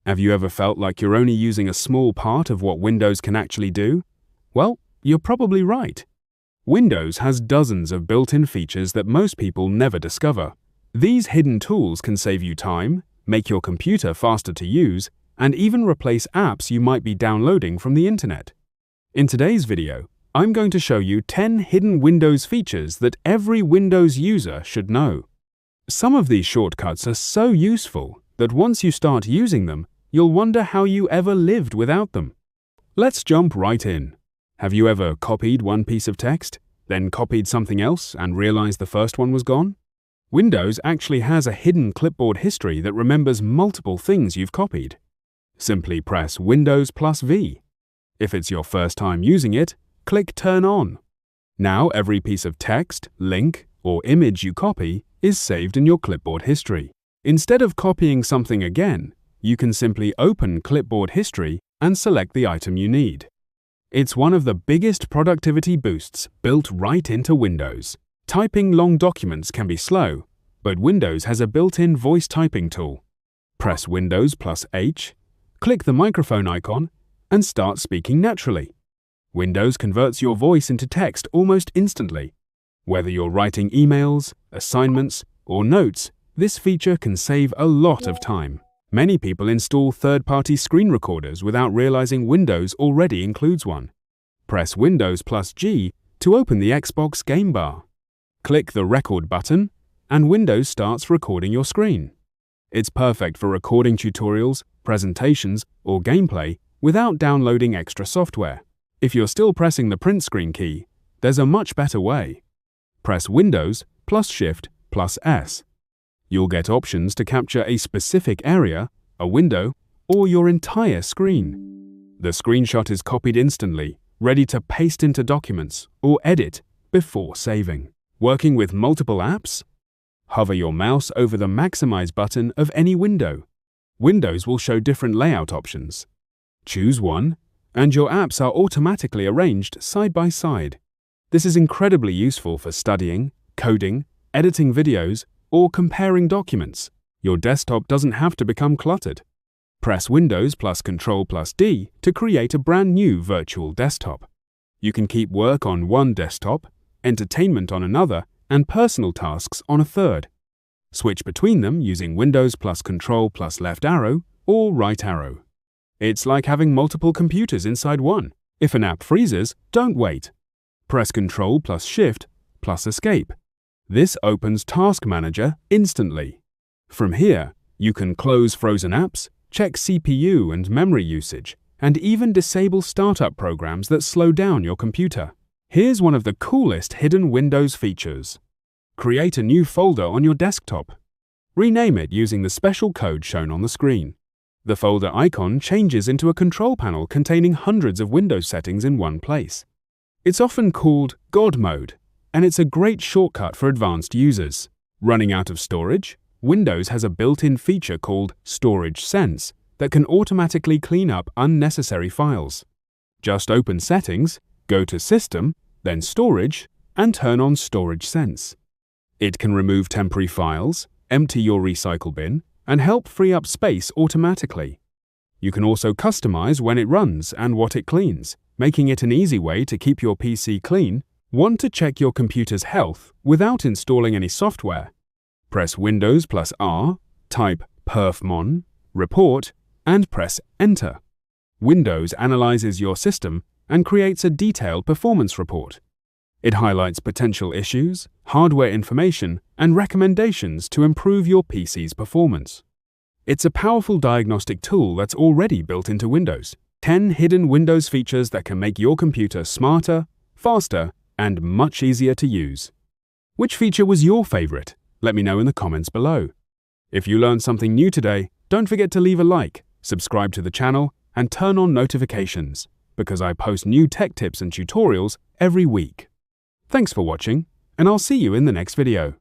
Have you ever felt like you're only using a small part of what Windows can actually do? Well, you're probably right. Windows has dozens of built-in features that most people never discover. These hidden tools can save you time, make your computer faster to use, and even replace apps you might be downloading from the internet. In today's video, I'm going to show you 10 hidden Windows features that every Windows user should know. Some of these shortcuts are so useful that once you start using them, you'll wonder how you ever lived without them. Let's jump right in. Have you ever copied one piece of text, then copied something else and realized the first one was gone? Windows actually has a hidden clipboard history that remembers multiple things you've copied. Simply press Windows plus V. If it's your first time using it, click Turn On. Now every piece of text, link, or image you copy is saved in your clipboard history. Instead of copying something again, you can simply open Clipboard History and select the item you need. It's one of the biggest productivity boosts built right into Windows. Typing long documents can be slow, but Windows has a built-in voice typing tool. Press Windows plus H, click the microphone icon, and start speaking naturally. Windows converts your voice into text almost instantly. Whether you're writing emails, assignments, or notes, this feature can save a lot of time. Many people install third-party screen recorders without realizing Windows already includes one. Press Windows plus G to open the Xbox game bar. Click the Record button, and Windows starts recording your screen. It's perfect for recording tutorials, presentations, or gameplay without downloading extra software. If you're still pressing the print screen key, there's a much better way. Press Windows plus Shift plus S. You'll get options to capture a specific area, a window, or your entire screen. The screenshot is copied instantly, ready to paste into documents or edit before saving. Working with multiple apps? Hover your mouse over the Maximize button of any window. Windows will show different layout options. Choose one, and your apps are automatically arranged side by side. This is incredibly useful for studying, coding, editing videos, or comparing documents. Your desktop doesn't have to become cluttered. Press Windows plus Ctrl plus D to create a brand new virtual desktop. You can keep work on one desktop, entertainment on another, and personal tasks on a third. Switch between them using Windows plus Ctrl plus left arrow or right arrow. It's like having multiple computers inside one. If an app freezes, don't wait. Press Ctrl plus Shift plus Escape. This opens Task Manager instantly. From here, you can close frozen apps, check CPU and memory usage, and even disable startup programs that slow down your computer. Here's one of the coolest hidden Windows features. Create a new folder on your desktop. Rename it using the special code shown on the screen. The folder icon changes into a control panel containing hundreds of Windows settings in one place. It's often called God Mode, and it's a great shortcut for advanced users. Running out of storage? Windows has a built-in feature called Storage Sense that can automatically clean up unnecessary files. Just open Settings, go to System, then Storage, and turn on Storage Sense. It can remove temporary files, empty your recycle bin, and help free up space automatically. You can also customize when it runs and what it cleans, making it an easy way to keep your PC clean. Want to check your computer's health without installing any software? Press Windows plus R, type perfmon, report, and press Enter. Windows analyzes your system and creates a detailed performance report. It highlights potential issues, hardware information, and recommendations to improve your PC's performance. It's a powerful diagnostic tool that's already built into Windows. 10 hidden Windows features that can make your computer smarter, faster, and much easier to use. Which feature was your favorite? Let me know in the comments below. If you learned something new today, don't forget to leave a like, subscribe to the channel, and turn on notifications, because I post new tech tips and tutorials every week. Thanks for watching, and I'll see you in the next video.